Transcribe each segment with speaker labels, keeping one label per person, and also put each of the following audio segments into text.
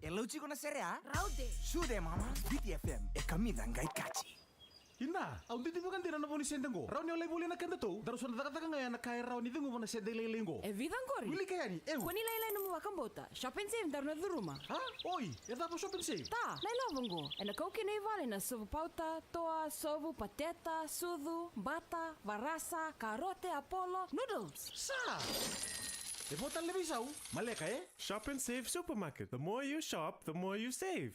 Speaker 1: Eluci kuna serea?
Speaker 2: Raude.
Speaker 1: Sude mama, BTFM, e kamida ngai kachi.
Speaker 3: Ina, au titi bukan tira na boni sendengo. Rau ni oleh boleh nak kanda tu. Daru sudah taka ngaya nak kaya rau ni dengu mana sende lelengo.
Speaker 2: E vidangori.
Speaker 3: Wili kaya ni.
Speaker 2: Kwani laila numu wakambota. Shopping save dar na duruma.
Speaker 3: Ha? Oi, ya da shopping save.
Speaker 2: Ta, laila vango. E na kauke nei vale na sovu pauta, toa, sovu, pateta, sudu, bata, varasa, karote, apollo, noodles.
Speaker 3: Sa. E botan lebih sau. Maleka
Speaker 4: Shop and Save Supermarket. The more you shop, the more you save.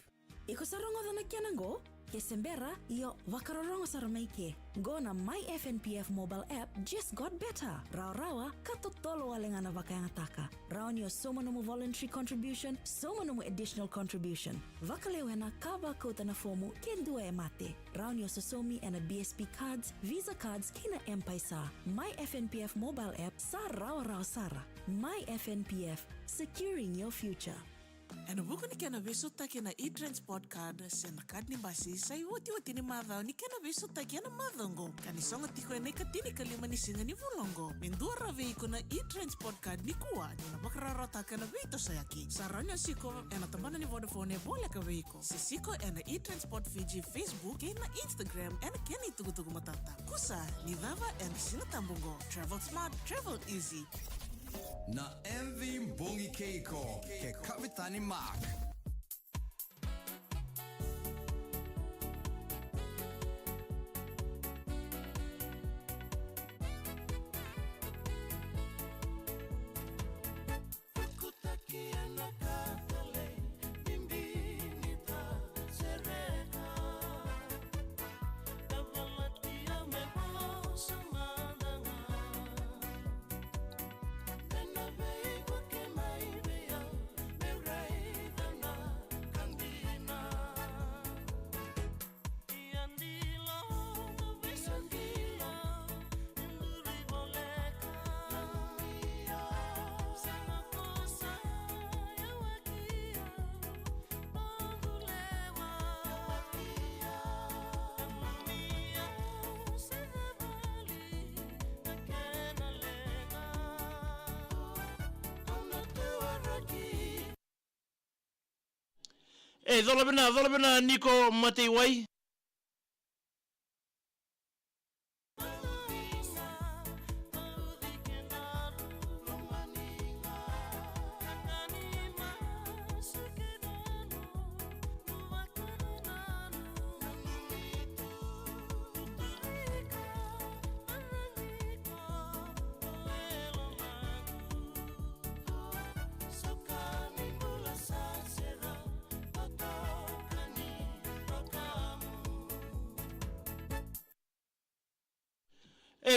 Speaker 5: Iko sarongo dana kianango? Ke sembera, iyo wakarorongo saramaike. Go na My FNPF mobile app just got better. Rawa katotolo walengana vakayangata. Rao niyo soma nomo voluntary contribution, soma nomo additional contribution. Vakalewena kaba kota na fomu kendua e mate. Rao niyo sosomi and a BSP cards, Visa cards kina M-Paisa. My FNPF mobile app sa rawa sara. My FNPF, securing your future.
Speaker 6: En buku ni kena beso taki na e-transport card sen card ni basi sai wati ni madao ni kena beso taki na madongo kani songa tiko na katini kalima ni singa ni vulongo mendua rave iko na e-transport card ni kuwa ni na bakrara taka na veito sayaki saranya siko ena tambana ni Vodafone bole ka veiko sisiko ena e-transport Fiji Facebook na Instagram ena keni tugu matata kusa ni dava ena sina tambungo travel smart travel easy
Speaker 7: na MV Mbongi Keiko ke Kapitani Mark.
Speaker 8: Dhola bina Nico Matei Wai.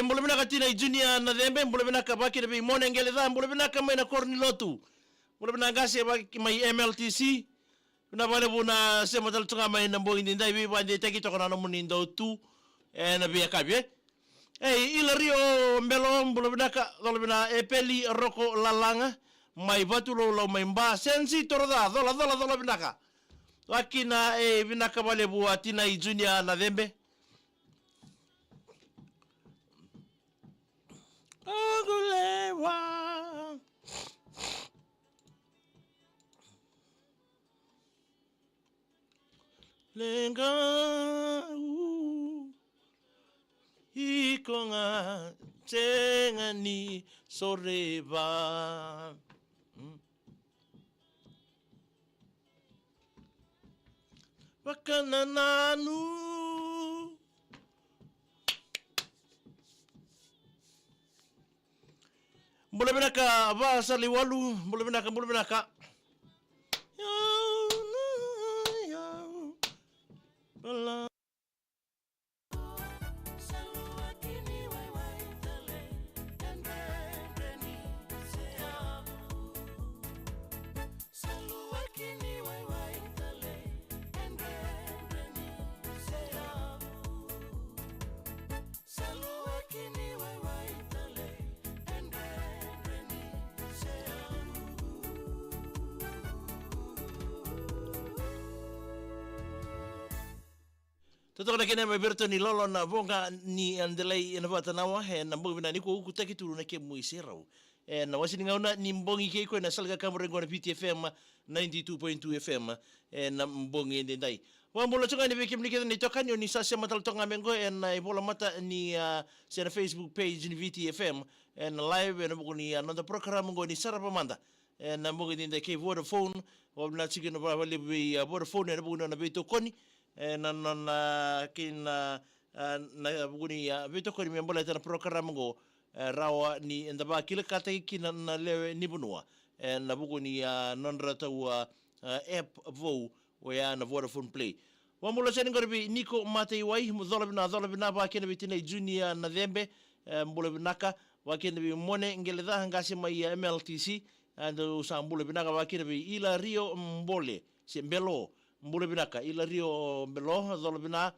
Speaker 8: Mbole bina katina junior na dembe mbole bina kabaki de mone ngele dha mbole bina kama ina korni lotu mbole bina ngase ba mai MLTC bina vale buna sema tal tunga mai na mbogi ndai bi bande taki to kana muni ndo tu na bi akabye ilario mbelo mbole bina ka dole bina epeli roko lalanga mai batulo lo mai mba sensi torda dola bina ka wakina bina kabale bu atina junior na dembe Ogulewa Lenga Ikonga Tengani Soreba Wakanananu Mbole benaka ba saliwalu mbole benaka bala Toto na kene mai berto ni lolo na vonga ni andelei na vata na wa he na mo bina ni ko ku taki turu na ke mu iserau na wasini ngauna ni mbongi keiko na salga kamurengo na PTFM 92.2 FM na mbongi ndai wambola chunga ni viki mlikeza ni tokani ni sasa matal tonga mengo na ibola mata ni sena Facebook page ni VTFM na live na buguni another program ngo ni sarapa manda na mbongi ndai ke Vodafone wabna chigino ba wale bi Vodafone na buguni na beto koni na kina na buguni beto koni membola tana program ngo rawa ni ndaba kile kata kina na lewe ni bunua na buguni nondra tawa app vo wea na Vodafone Play. Wamula sani ngoribi Niko Matei wai mudhola bina ba kena bitina junior na dhembe mbula binaka wakena bi mone ngeledha hangasi mai MLTC ando sa mbula binaka wakena bi ila Rio mbole si mbelo mbula binaka ila Rio mbelo dhola bina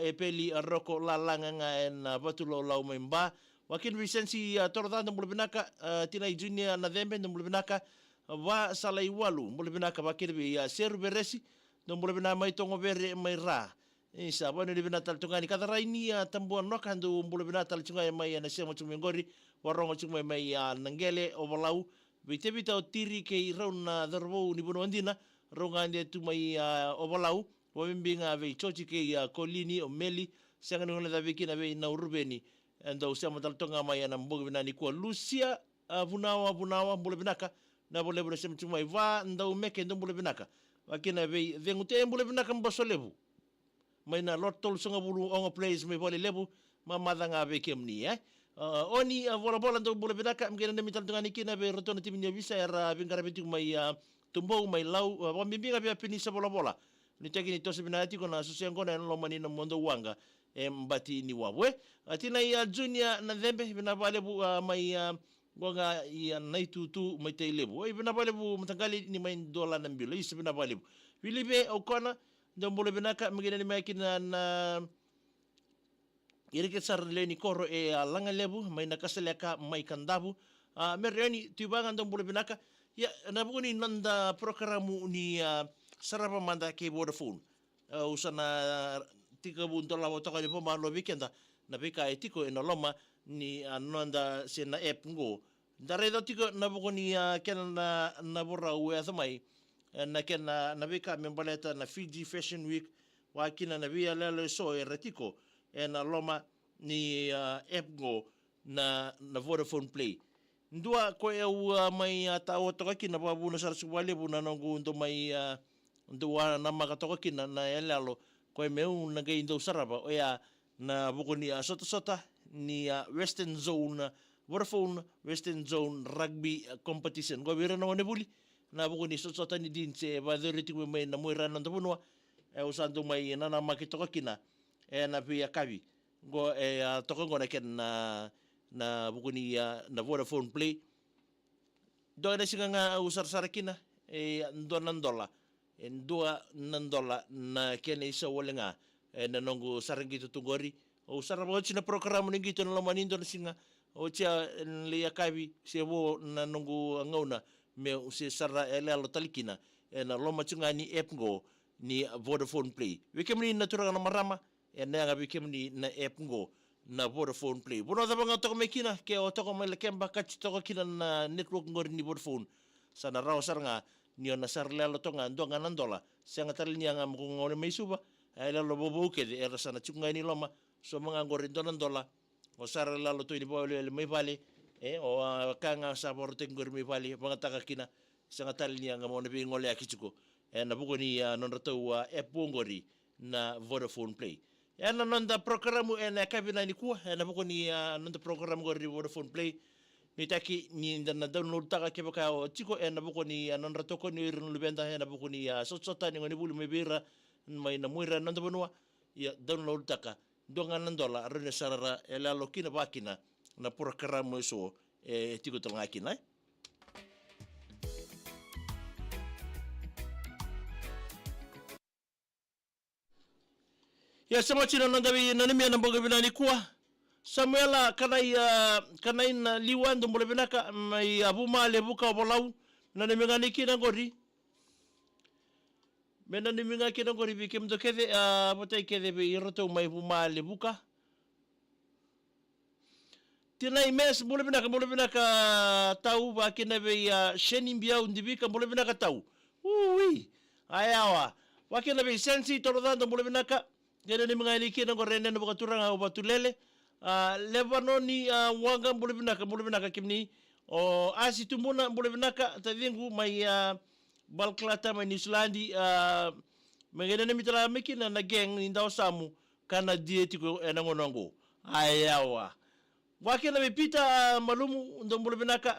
Speaker 8: epeli aroko lalanga nga batulo lau memba wakena bi sensi torda mbula binaka tina junior na dhembe mbula binaka wa salai walu mbula binaka wakena bi seru beresi no mbula bina mai tongo vere mai ra isa bwana ni bina tal tungani kada raini tambua noka ndo mbula bina tal tunga mai na sema tumengori warongo tunga mai nangele obalau bitebita otiri ke rauna darbo ni bono andina ronga ande tu mai obalau wabimbinga ve chochi ke kolini o meli sanga ngole da vikina ve na urbeni ndo sema tal tunga mai na mbula bina ni kwa Lucia bunawa mbula binaka na bole bole sema tumai va ndo meke ndo mbula binaka wakina ve ngute mbule binaka mboso lebu mai na lot tol songa bulu onga place me vole lebu mamada nga ve kemni oni bola ndo mbule binaka mgena ndemi tal tungani kina ve rotona timinya visa era vingara betu mai tumbo mai lau wambinga vya pinisa bola ni tekini tose binati kona susiangona no mani na mondo wanga mbati ni wawe atina ya junior na dhembe binavale bu mai Bonga ya naitutu maite lebu. Ibina balebu mtangali ni main dola na mbilo. Isi bina balebu. Wilibe okona ndombole binaka mgina ni maikina na irike sar leni koro langa lebu mai nakaseleka mai kandabu. Meriani tibanga ndombole binaka ya nabuni nanda programu ni sarapa manda ke Vodafone. Usana tika buntola wotoka ni pomba lo weekenda na bika etiko loma ni anonda sena app ngo dare tiko na bukoni kena na bora we athamai na kena na bika membaleta na Fiji Fashion Week wakina na via lele so eretiko na loma ni app ngo na Vodafone Play ndua ko mai tawo toka kina babu na sar subale buna nongu ndo mai ndua na makatoka kina na elalo ko meu na gaindo saraba oya na bukoni sota ni Western Zone Vodafone Western Zone Rugby Competition go bira na nebuli na bukoni sota ni dinse ba deriti ko mai na moira na ndobunwa usando mai na makitoka kina na pia kavi go tokongo na ken na bukoni na Vodafone Play do na singa usar sarakina ndo nandola na ken isa walenga na nongo sarangito tungori o sarabo china program ni gito na manindo na singa o chia le yakabi sebo na nongo ngauna me se sara elalo talikina na loma chunga ni app ngo ni Vodafone Play wikemni na turanga na marama na nga wikemni na app ngo na Vodafone Play bono da banga to mekina ke o to mele kemba kach to kina na network ngor ni Vodafone sana raw saranga ni ona sarlelo to nga ndonga nandola sanga talinya nga ngone meisuba elalo bobo ke era sana chunga ni loma so mga ngorindo nandola o sara lalo to ni bole mai vale o kanga sabor tengor mai vale mga takakina sanga talinya nga mo ne ngole akichuko na bugoni non rato app ngori na Vodafone Play na nonda programu na kabina ni ku na bugoni nonda programu ngori Vodafone Play ni taki ni na download taka ke baka o chiko na bugoni non rato ko ni run lubenda na bugoni sotota ni ngoni bulu mebira mai na muira nonda bonua ya download taka donga nandola rene sarara elalo kina bakina na programu so tiko tonga kina ya sama chino nandawi nanimia na mboga binani kuwa Samuela kanai na liwan do mboga binaka mai abuma lebuka bolau nanimia kina ngori mena niminga kina ngori bikem do kede botai kede be iroto mai buma lebuka tinai mes bule binaka tau ba kina be sheni biau ndivika bule binaka tau ui ayawa wakina be sensi torodando bule binaka gene ni mga kina ko rene no bakaturanga o batulele lebanoni wanga bule binaka kimni o asi tumuna bule binaka tavingu mai balklata mai nislandi mengene ni mitala mikina na geng indao samu kana dietiko enangonongo ayawa wakina be pita malumu ndo bule binaka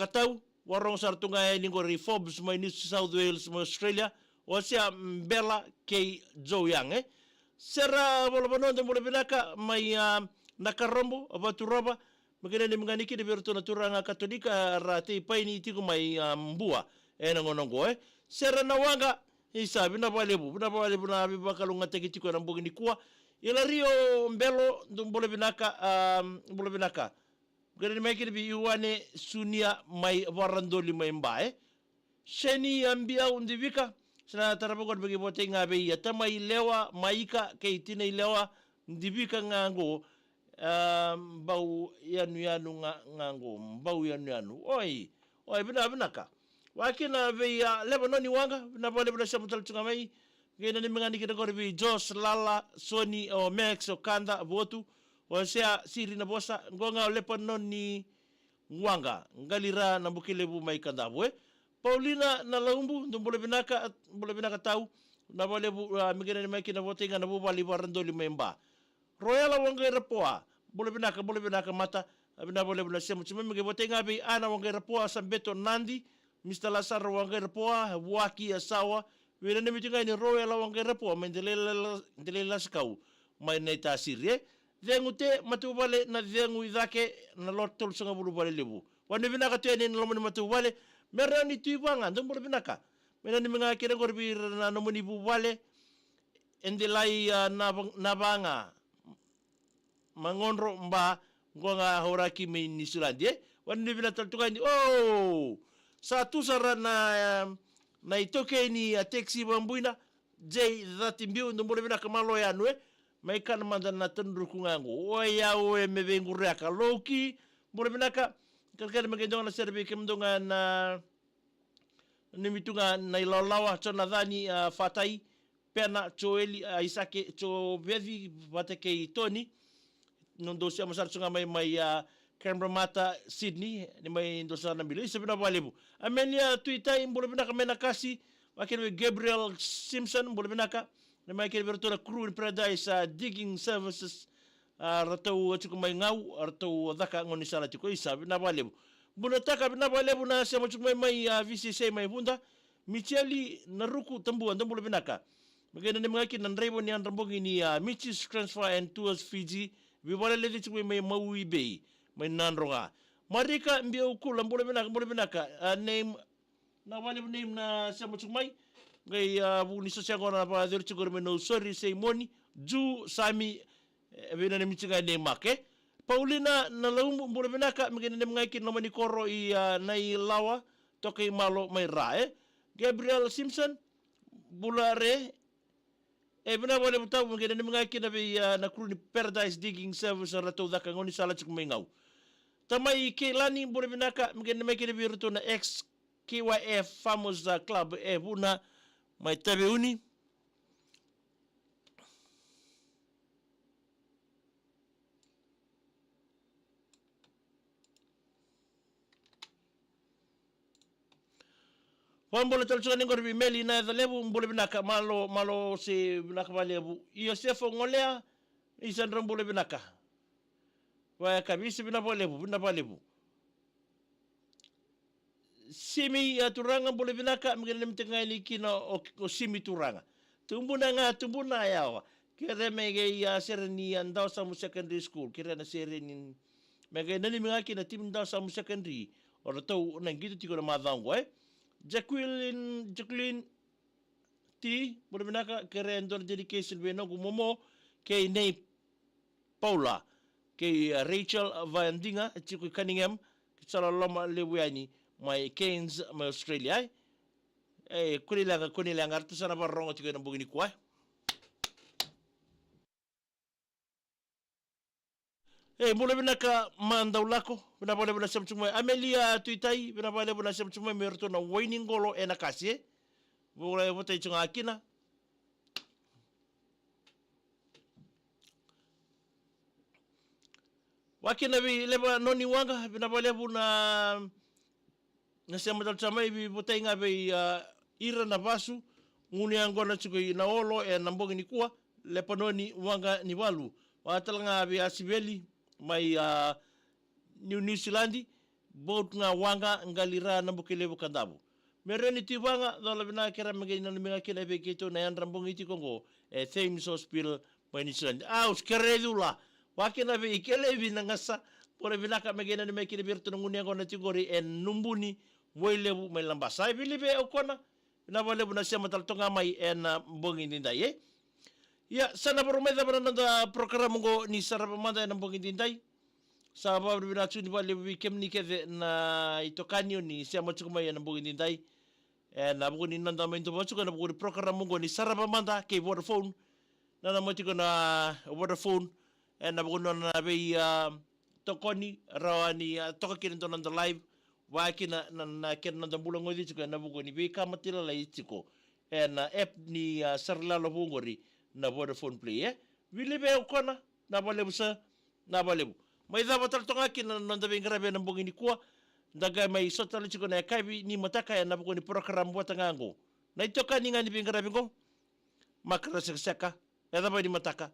Speaker 8: tau warong sartunga ni ko Forbes mai New South Wales mai Australia o sia bela ke joyang sera bolo ndo bule binaka mai nakarombo abaturoba magana ni mnganiki de bertona turanga katolika rate paini tiku mai mbua enangonongo sera na wanga isa bina balebu na bibakalunga tekitiko na mbogini kuwa ila rio mbelo bole binaka gani mai kiri bi uwane sunia mai warandoli mai mbae sheni ambia undivika sana tarabogod bagi bote ngabe ya tamai lewa maika keitina lewa ndivika ngango bau yanu ngango bau yanu oi binaka wakina be Lebanoni wanga na bole bole shamutal tungamai gena ni mengani kita korbi Jos Lala Sony o Max o Kanda Botu o sea siri na bosa ngonga Lebanoni wanga ngalira na bukilebu mai Kanda bwe Paulina na laumbu bole binaka tau na bole mengena ni mai kina votinga na bubali warandoli memba Royal wanga repoa bole binaka mata na bole shamu chuma menge votinga be ana wanga repoa sambeto nandi Mr. Lazaro wangere poa waki asawa wena ne mitinga ni royal wangere poa mendele laskau mai neta sirie dengute matubale na dengu idake na lotol songa bulu bale lebu wane binaka tene ni lomoni matubale merani tuibanga ndombolo binaka mena ni menga kere gorbi na nomoni bubale endelai nabanga mangonro mba ngonga horaki me ni sulandie wane binaka tukani Satu sara na itoke ni taxi bambuina jay dhati mbiu ndombole binaka malo yanwe maikana manda na tendru kungango oya mebengu reaka loki mbole binaka kalkana magendonga na serbi kemdonga na nimitunga na ilalawa chona dhani fatai pena choeli isake cho vevi bateke toni nondosia masarsunga mai Canberra mata Sydney ni mai dosa na bilo isabina balebu amenia tuita imbole binaka mena kasi wakene Gabriel Simpson imbole binaka ni mai kene bertola crew in paradise digging services ratau chiku mai ngau ratau daka ngoni sala chiku isabina balebu bunataka bina balebu na sema chiku mai VCC mai bunda Micheli naruku tambu ndambole binaka magena ni mangaki nanrebo ni andambongi ni Michis Transfer and Tours Fiji bibole ledi chiku mai Maui Bay mai nanronga marika mbio kula mbole binaka name na wale name na sema chumai ngai buni so siago na ba der chigor me no sorry say money ju sami vena ne michinga ne make Paulina na laumbu mbole binaka mgene ne ngai no mani koro I nai lawa toke malo mai rae Gabriel Simpson bulare bina wale butau mgene ne ngai na be na crew Paradise Digging Service rato daka ngoni sala chikmengau tamai ke lani bole binaka mgene mai kene biruto na ex KYF Farmers Club buna mai tabeuni Wambole talchua ngorbi meli na lebu mbole binaka malo se binaka balebu Yosefo ngolea isandra mbole binaka wa kabisi bina balebu simi turanga mbole binaka mgene mtenga ni kina o simi turanga tumbuna yawa kere mege ya sereni andao samu secondary school kere na sereni mege nani mngaki na tim ndao samu secondary ora tau na gitu tiko na madhango Jacqueline T mbole binaka kere ndor dedication beno gumomo ke nei Paula ke Rachel Vandinga chiku Cunningham kisala loma lewiani mai Cairns mai Australia kunilanga artu sana barongo chiku na bugini kwa mula binaka mandaulako, binabale bina semcumai. Amelia tuitai, binabale bina semcumai merto na wainingolo enakasi. Bula votai chunga akina. Wakina bi leba noni wanga, binabale buna nasema talchamai bi votai nga bi ira na vasu. Nguni angona chukui na olo na mbongi ni kuwa. Lepa noni wanga ni walu. Watalanga bi asibeli. Mai New Zealand boat nga wanga ngalira na bukelebu kandabu mereni tiwanga dola bina kera magina na kena be kito na yan rambong iti kongo Thames Hospital mai New Zealand aus keredula wakina be ikelebi na ngasa pore bina ka magina na mekine birtu ngunya ko na tigori numbuni moilebu mai lambasa bilibe okona na vale buna sema taltonga mai mbongi ndai ya sana boromeda bananda program ngo ni sarabamanda na mbongi ndai sa ba bina tuni vale bi kemni keve na itokanio ni sema chukuma ya mbongi ndai na buguni nanda mento bachuka na buguni program ngo ni sarabamanda ke Vodafone na motiko na Vodafone na buguni na be tokoni rawani tokakini tonanda live wakina na kena na bulango dito na buguni be kamatila la itiko na app ni sarlalo bungori na Vodafone Play bilibe ukona na balebusa na balebu mai da batal tonga kina nanda bengrabe na bugini kuwa daga mai sotali chiko na kaibi ni mataka na buguni program buat ngango na itoka ni ngani bengrabe ngo makra seka ya da ni mataka